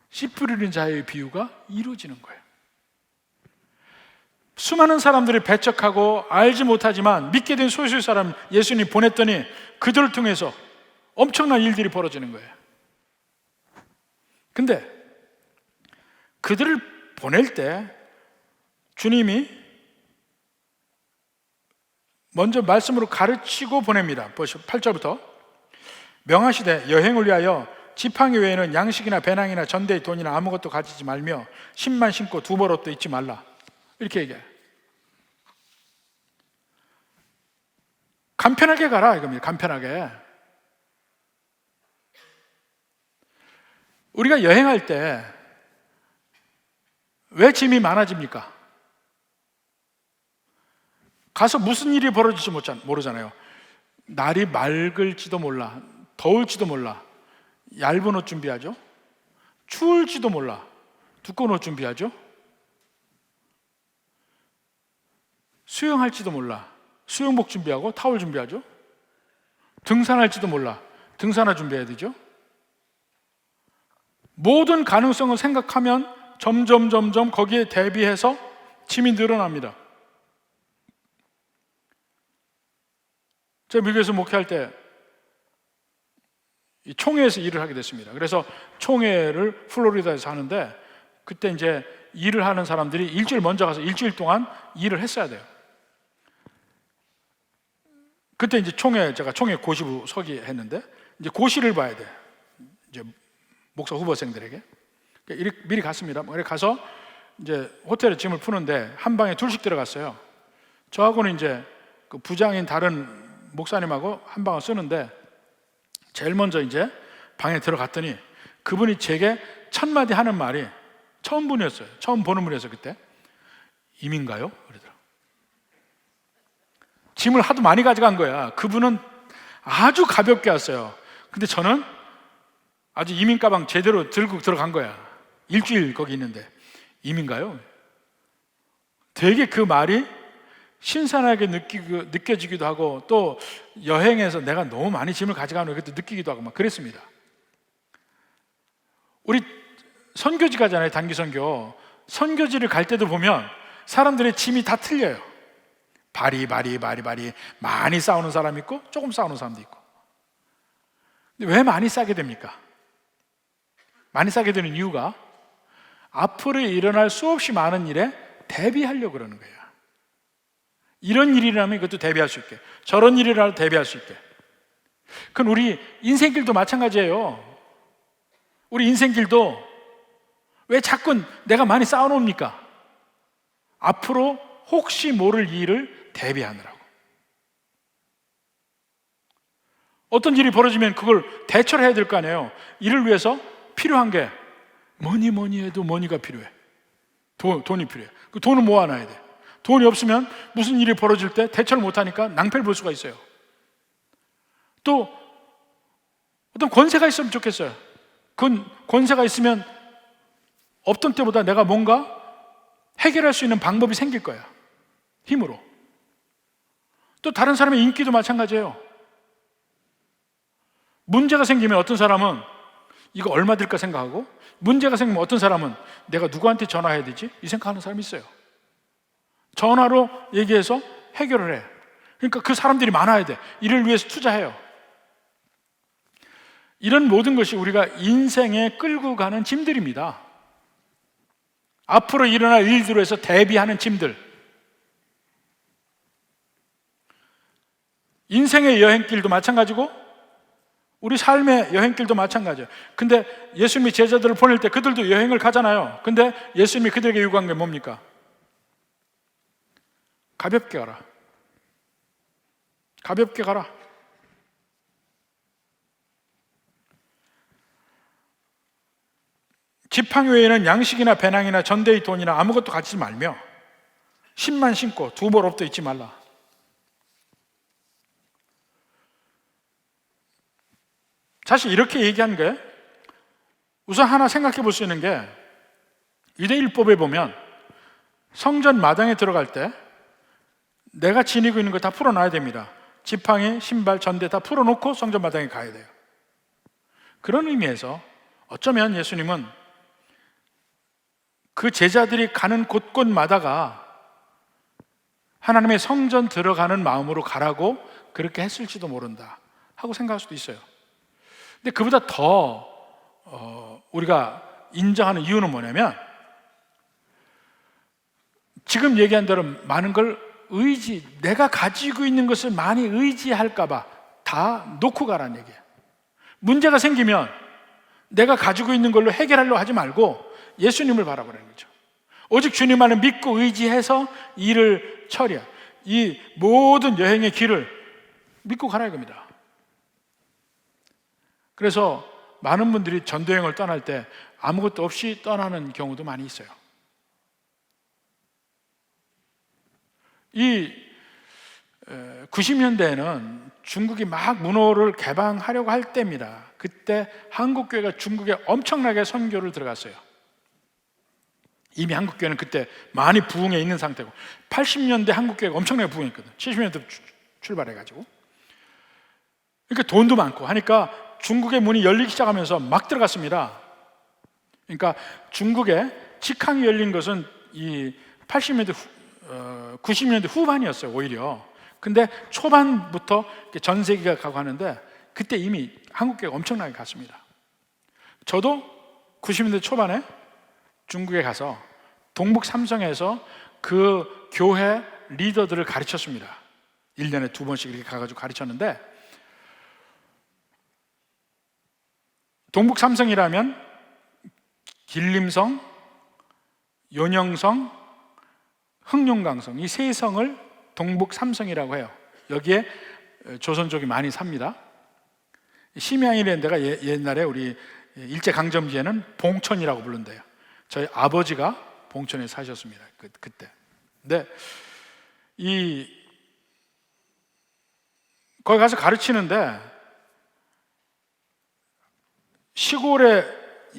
씨 뿌리는 자의 비유가 이루어지는 거예요. 수많은 사람들이 배척하고 알지 못하지만 믿게 된 소수의 사람 예수님이 보냈더니 그들을 통해서 엄청난 일들이 벌어지는 거예요. 근데 그들을 보낼 때 주님이 먼저 말씀으로 가르치고 보냅니다. 보시죠. 8절부터 명하시되 여행을 위하여 지팡이 외에는 양식이나 배낭이나 전대의 돈이나 아무것도 가지지 말며 신만 신고 두 벌옷도 잊지 말라. 이렇게 얘기해요. 간편하게 가라 이겁니다. 간편하게. 우리가 여행할 때 왜 짐이 많아집니까? 가서 무슨 일이 벌어질지 모르잖아요. 날이 맑을지도 몰라, 더울지도 몰라. 얇은 옷 준비하죠. 추울지도 몰라. 두꺼운 옷 준비하죠. 수영할지도 몰라. 수영복 준비하고 타월 준비하죠. 등산할지도 몰라. 등산화 준비해야 되죠. 모든 가능성을 생각하면 점점 거기에 대비해서 짐이 늘어납니다. 제가 미국에서 목회할 때 이 총회에서 일을 하게 됐습니다. 그래서 총회를 플로리다에서 하는데 그때 이제 일을 하는 사람들이 일주일 먼저 가서 일주일 동안 일을 했어야 돼요. 그때 이제 제가 총회 고시부 서기 했는데 이제 고시를 봐야 돼. 이제 목사 후보생들에게. 미리 갔습니다. 그래 가서 이제 호텔에 짐을 푸는데 한 방에 둘씩 들어갔어요. 저하고는 이제 그 부장인 다른 목사님하고 한 방을 쓰는데 제일 먼저 이제 방에 들어갔더니 그분이 제게 첫 마디 하는 말이 처음 분이었어요. 처음 보는 분이었어요. 그때 임인가요? 그러더라고요. 짐을 하도 많이 가져간 거야. 그분은 아주 가볍게 왔어요. 근데 저는 아주 이민 가방 제대로 들고 들어간 거야. 일주일 거기 있는데 임인가요? 되게 그 말이 신선하게 느껴지기도 하고 또 여행에서 내가 너무 많이 짐을 가져가는 것도 느끼기도 하고 막 그랬습니다. 우리 선교지 가잖아요. 단기 선교. 선교지를 갈 때도 보면 사람들의 짐이 다 틀려요. 바리 많이 싸우는 사람이 있고 조금 싸우는 사람도 있고. 근데 왜 많이 싸게 됩니까? 많이 싸게 되는 이유가 앞으로 일어날 수없이 많은 일에 대비하려고 그러는 거예요. 이런 일이라면 이것도 대비할 수 있게, 저런 일이라도 대비할 수 있게. 그건 우리 인생길도 마찬가지예요. 우리 인생길도 왜 자꾸 내가 많이 쌓아놓습니까? 앞으로 혹시 모를 일을 대비하느라고. 어떤 일이 벌어지면 그걸 대처를 해야 될 거 아니에요. 이를 위해서 필요한 게 뭐니 해도 머니가 필요해. 돈이 필요해. 그 돈을 모아놔야 돼. 돈이 없으면 무슨 일이 벌어질 때 대처를 못하니까 낭패를 볼 수가 있어요. 또 어떤 권세가 있으면 좋겠어요. 그 권세가 있으면 없던 때보다 내가 뭔가 해결할 수 있는 방법이 생길 거야. 힘으로. 또 다른 사람의 인기도 마찬가지예요. 문제가 생기면 어떤 사람은 이거 얼마 들까 생각하고, 문제가 생기면 어떤 사람은 내가 누구한테 전화해야 되지? 이 생각하는 사람이 있어요. 전화로 얘기해서 해결을 해. 그러니까 그 사람들이 많아야 돼. 이를 위해서 투자해요. 이런 모든 것이 우리가 인생에 끌고 가는 짐들입니다. 앞으로 일어날 일들로 해서 대비하는 짐들, 인생의 여행길도 마찬가지고 우리 삶의 여행길도 마찬가지예요. 근데 예수님이 제자들을 보낼 때 그들도 여행을 가잖아요. 근데 예수님이 그들에게 요구한 게 뭡니까? 가볍게 가라. 가볍게 가라. 지팡이 외에는 양식이나 배낭이나 전대의 돈이나 아무것도 가지지 말며 신만 신고 두 벌 옷도 입지 말라. 사실 이렇게 얘기한 게, 우선 하나 생각해 볼 수 있는 게, 유대율법에 보면 성전 마당에 들어갈 때 내가 지니고 있는 거 다 풀어놔야 됩니다. 지팡이, 신발, 전대 다 풀어놓고 성전 마당에 가야 돼요. 그런 의미에서 어쩌면 예수님은 그 제자들이 가는 곳곳마다가 하나님의 성전 들어가는 마음으로 가라고 그렇게 했을지도 모른다 하고 생각할 수도 있어요. 근데 그보다 더 우리가 인정하는 이유는 뭐냐면, 지금 얘기한 대로 많은 걸 내가 가지고 있는 것을 많이 의지할까봐 다 놓고 가라는 얘기예요. 문제가 생기면 내가 가지고 있는 걸로 해결하려고 하지 말고 예수님을 바라보라는 거죠. 오직 주님만을 믿고 의지해서 일을 처리해. 이 모든 여행의 길을 믿고 가라 이겁니다. 그래서 많은 분들이 전도여행을 떠날 때 아무것도 없이 떠나는 경우도 많이 있어요. 이 90년대에는 중국이 막 문호를 개방하려고 할 때입니다. 그때 한국교회가 중국에 엄청나게 선교를 들어갔어요. 이미 한국교회는 그때 많이 부흥해 있는 상태고, 80년대 한국교회가 엄청나게 부흥했거든. 70년대 출발해가지고. 그러니까 돈도 많고 하니까 중국의 문이 열리기 시작하면서 막 들어갔습니다. 그러니까 중국에 직항이 열린 것은 이 90년대 후반이었어요, 오히려. 근데 초반부터 전 세계가 가고 하는데 그때 이미 한국교회가 엄청나게 갔습니다. 저도 90년대 초반에 중국에 가서 동북 삼성에서 그 교회 리더들을 가르쳤습니다. 1년에 2번씩 이렇게 가가지고 가르쳤는데, 동북 삼성이라면 길림성, 연영성, 흑룡강성, 이 세 성을 동북 삼성이라고 해요. 여기에 조선족이 많이 삽니다. 심양이라는 데가 옛날에 우리 일제강점기에는 봉천이라고 부른대요. 저희 아버지가 봉천에 사셨습니다. 그때. 근데 거기 가서 가르치는데 시골에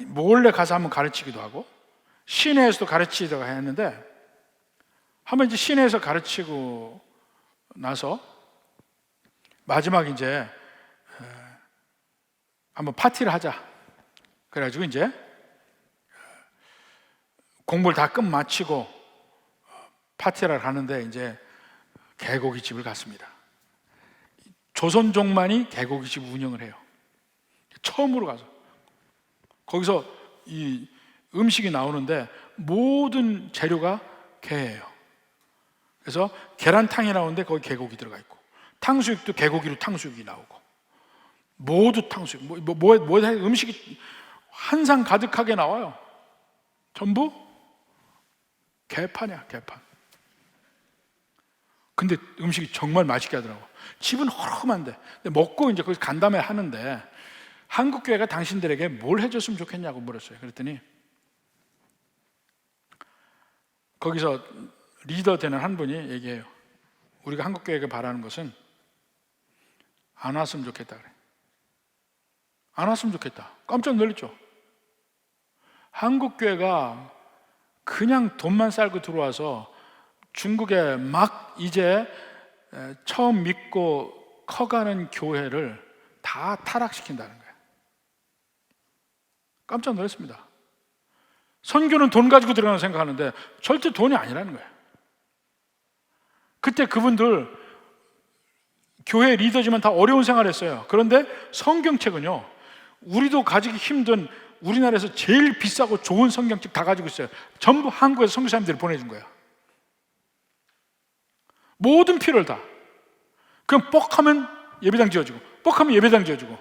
몰래 가서 한번 가르치기도 하고 시내에서도 가르치기도 했는데, 한번 이제 시내에서 가르치고 나서 마지막 이제 한번 파티를 하자. 그래가지고 이제 공부를 다 끝마치고 파티를 하는데 이제 개고기집을 갔습니다. 조선족만이 개고기집 운영을 해요. 처음으로 가서 거기서 이 음식이 나오는데 모든 재료가 개예요. 그래서 계란탕이 나오는데 거기 개고기 들어가 있고, 탕수육도 개고기로 탕수육이 나오고, 모두 탕수육, 음식이 한 상 가득하게 나와요. 전부 개판이야, 개판. 근데 음식이 정말 맛있게 하더라고. 집은 허름한데, 근데 먹고 이제 거기서 간담회 하는데, 한국교회가 당신들에게 뭘 해줬으면 좋겠냐고 물었어요. 그랬더니 거기서 리더 되는 한 분이 얘기해요. 우리가 한국교회가 바라는 것은 안 왔으면 좋겠다 그래. 안 왔으면 좋겠다. 깜짝 놀랐죠. 한국교회가 그냥 돈만 쌀고 들어와서 중국에 막 이제 처음 믿고 커가는 교회를 다 타락시킨다는 거예요. 깜짝 놀랐습니다. 선교는 돈 가지고 들어가는 생각하는데 절대 돈이 아니라는 거예요. 그때 그분들 교회 리더지만 다 어려운 생활을 했어요. 그런데 성경책은요, 우리도 가지기 힘든 우리나라에서 제일 비싸고 좋은 성경책 다 가지고 있어요. 전부 한국에서 선교사님들이 보내준 거예요. 모든 필요를 다. 그럼 뻑하면 예배당 지어주고, 뻑하면 예배당 지어주고.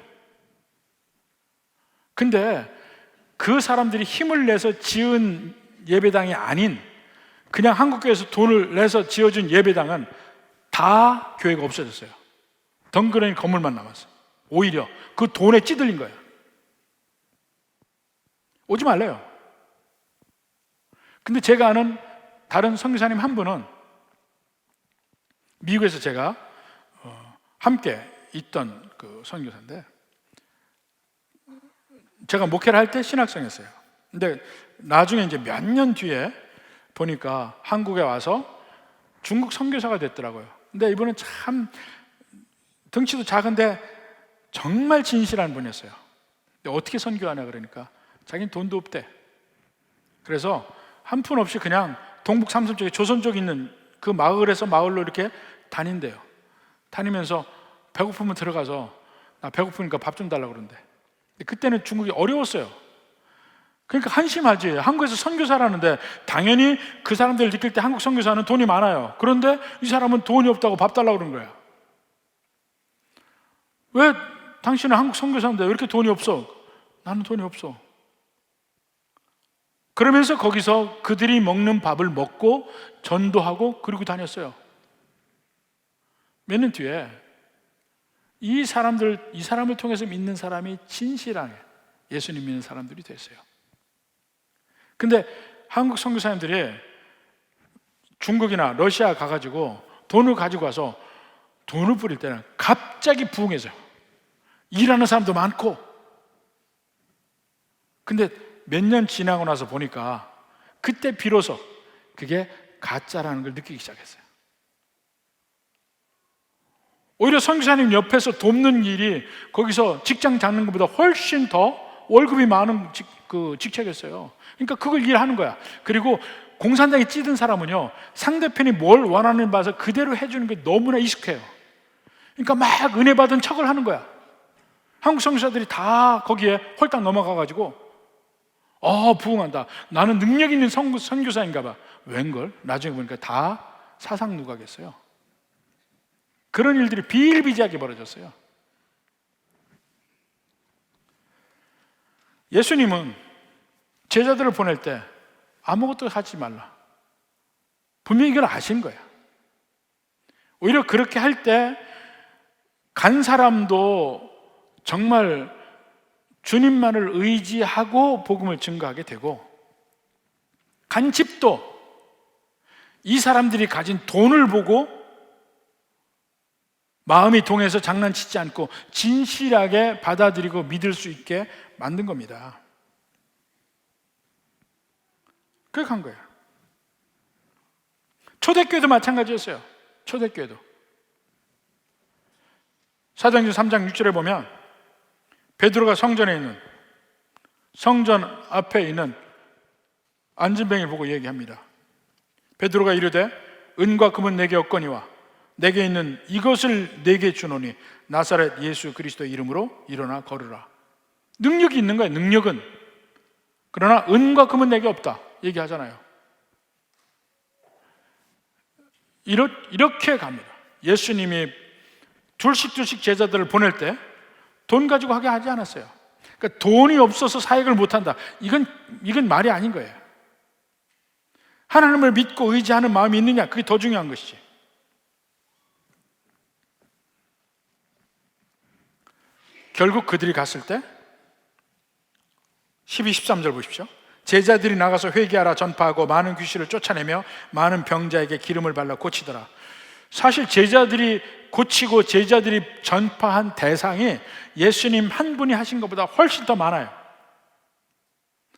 근데 그 사람들이 힘을 내서 지은 예배당이 아닌 그냥 한국교회에서 돈을 내서 지어준 예배당은 다 교회가 없어졌어요. 덩그러니 건물만 남았어요. 오히려 그 돈에 찌들린 거예요. 오지 말래요. 근데 제가 아는 다른 선교사님 한 분은 미국에서 제가 함께 있던 그 선교사인데, 제가 목회를 할 때 신학생이었어요. 근데 나중에 이제 몇 년 뒤에 보니까 한국에 와서 중국 선교사가 됐더라고요. 근데 이분은 참 덩치도 작은데 정말 진실한 분이었어요. 근데 어떻게 선교하냐 그러니까 자기는 돈도 없대. 그래서 한 푼 없이 그냥 동북 삼선 쪽에 조선 쪽 있는 그 마을에서 마을로 이렇게 다닌대요. 다니면서 배고프면 들어가서 나 배고프니까 밥 좀 달라고 그러는데, 그때는 중국이 어려웠어요. 그러니까 한심하지. 한국에서 선교사라는데 당연히 그 사람들 느낄 때 한국 선교사는 돈이 많아요. 그런데 이 사람은 돈이 없다고 밥 달라고 그러는 거야. 왜 당신은 한국 선교사인데 왜 이렇게 돈이 없어? 나는 돈이 없어. 그러면서 거기서 그들이 먹는 밥을 먹고 전도하고 그러고 다녔어요. 몇 년 뒤에 이 사람을 통해서 믿는 사람이 진실하게 예수님 믿는 사람들이 됐어요. 근데 한국 선교사님들이 중국이나 러시아 가가지고 돈을 가지고 와서 돈을 뿌릴 때는 갑자기 부흥해져요. 일하는 사람도 많고. 근데 몇 년 지나고 나서 보니까 그때 비로소 그게 가짜라는 걸 느끼기 시작했어요. 오히려 선교사님 옆에서 돕는 일이 거기서 직장 잡는 것보다 훨씬 더 월급이 많은 직책이었어요. 그러니까 그걸 일하는 거야. 그리고 공산당에 찌든 사람은요, 상대편이 뭘 원하는 봐서 그대로 해주는 게 너무나 익숙해요. 그러니까 막 은혜 받은 척을 하는 거야. 한국 선교사들이 다 거기에 홀딱 넘어가가지고 부흥한다. 나는 능력 있는 선교사인가 봐. 웬걸? 나중에 보니까 다 사상 누각이었어요. 그런 일들이 비일비재하게 벌어졌어요. 예수님은 제자들을 보낼 때 아무것도 하지 말라. 분명히 이걸 아신 거예요. 오히려 그렇게 할 때 간 사람도 정말 주님만을 의지하고 복음을 증거하게 되고, 간 집도 이 사람들이 가진 돈을 보고 마음이 동해서 장난치지 않고 진실하게 받아들이고 믿을 수 있게 만든 겁니다. 그렇게 한 거예요. 초대교회도 마찬가지였어요. 초대교회도 사도행전 3장 6절에 보면 베드로가 성전 앞에 있는 안진뱅이를 보고 얘기합니다. 베드로가 이르되 은과 금은 내게 없거니와 내게 있는 이것을 내게 주노니 나사렛 예수 그리스도의 이름으로 일어나 걸으라. 능력이 있는 거예요. 능력은. 그러나 은과 금은 내게 없다 얘기하잖아요. 이렇게 갑니다. 예수님이 둘씩 제자들을 보낼 때 돈 가지고 하게 하지 않았어요. 그러니까 돈이 없어서 사역을 못한다, 이건 말이 아닌 거예요. 하나님을 믿고 의지하는 마음이 있느냐, 그게 더 중요한 것이지. 결국 그들이 갔을 때 12, 13절 보십시오. 제자들이 나가서 회개하라 전파하고 많은 귀신을 쫓아내며 많은 병자에게 기름을 발라 고치더라. 사실 제자들이 고치고 제자들이 전파한 대상이 예수님 한 분이 하신 것보다 훨씬 더 많아요.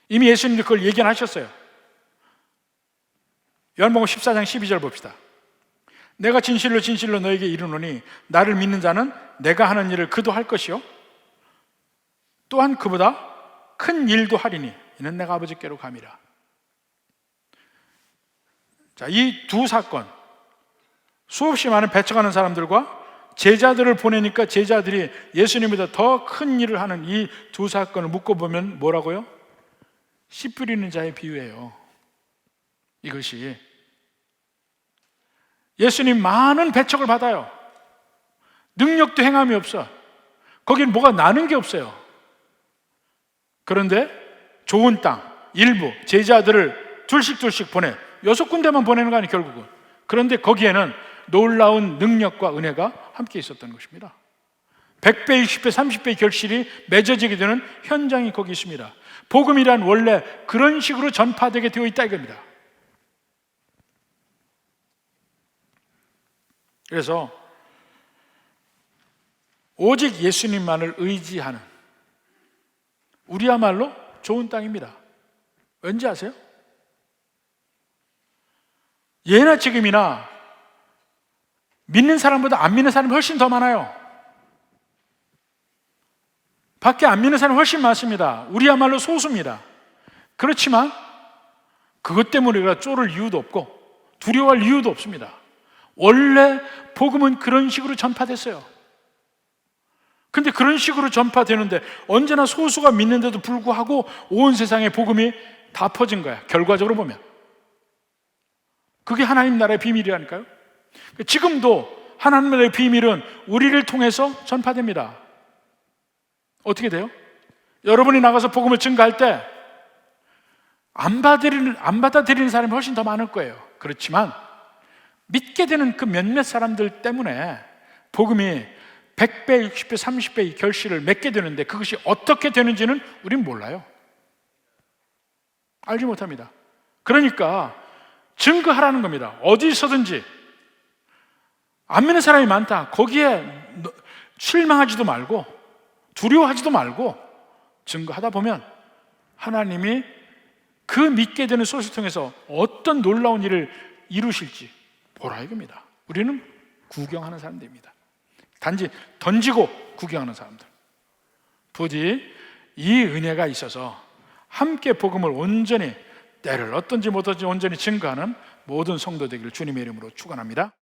이미 예수님도 그걸 예견하셨어요. 요한복음 14장 12절 봅시다. 내가 진실로 진실로 너에게 이르노니 나를 믿는 자는 내가 하는 일을 그도 할 것이요 또한 그보다 큰 일도 하리니 이는 내가 아버지께로 감이라. 자, 이 두 사건, 수없이 많은 배척하는 사람들과 제자들을 보내니까 제자들이 예수님보다 더 큰 일을 하는 이 두 사건을 묶어보면 뭐라고요? 씨 뿌리는 자의 비유예요. 이것이 예수님 많은 배척을 받아요. 능력도 행함이 없어. 거긴 뭐가 나는 게 없어요. 그런데 좋은 땅 일부 제자들을 둘씩 보내 6군데만 보내는 거 아니에요, 결국은. 그런데 거기에는 놀라운 능력과 은혜가 함께 있었던 것입니다. 100배, 60배, 30배의 결실이 맺어지게 되는 현장이 거기 있습니다. 복음이란 원래 그런 식으로 전파되게 되어 있다 이겁니다. 그래서 오직 예수님만을 의지하는 우리야말로 좋은 땅입니다. 왠지 아세요? 예나 지금이나 믿는 사람보다 안 믿는 사람이 훨씬 더 많아요. 밖에 안 믿는 사람이 훨씬 많습니다. 우리야말로 소수입니다. 그렇지만 그것 때문에 우리가 쫄을 이유도 없고 두려워할 이유도 없습니다. 원래 복음은 그런 식으로 전파됐어요. 근데 그런 식으로 전파되는데 언제나 소수가 믿는데도 불구하고 온 세상에 복음이 다 퍼진 거야, 결과적으로 보면. 그게 하나님 나라의 비밀이라니까요. 지금도 하나님 나라의 비밀은 우리를 통해서 전파됩니다. 어떻게 돼요? 여러분이 나가서 복음을 증거할 때 안 받아들이는 사람이 훨씬 더 많을 거예요. 그렇지만 믿게 되는 그 몇몇 사람들 때문에 복음이 100배, 60배, 30배의 결실을 맺게 되는데 그것이 어떻게 되는지는 우린 몰라요. 알지 못합니다. 그러니까 증거하라는 겁니다. 어디서든지. 안 믿는 사람이 많다. 거기에 실망하지도 말고 두려워하지도 말고 증거하다 보면 하나님이 그 믿게 되는 소식을 통해서 어떤 놀라운 일을 이루실지 보라 이겁니다. 우리는 구경하는 사람들입니다. 단지 던지고 구경하는 사람들. 부디 이 은혜가 있어서 함께 복음을 온전히 때를 어떤지 못하지 온전히 증거하는 모든 성도 되기를 주님의 이름으로 축원합니다.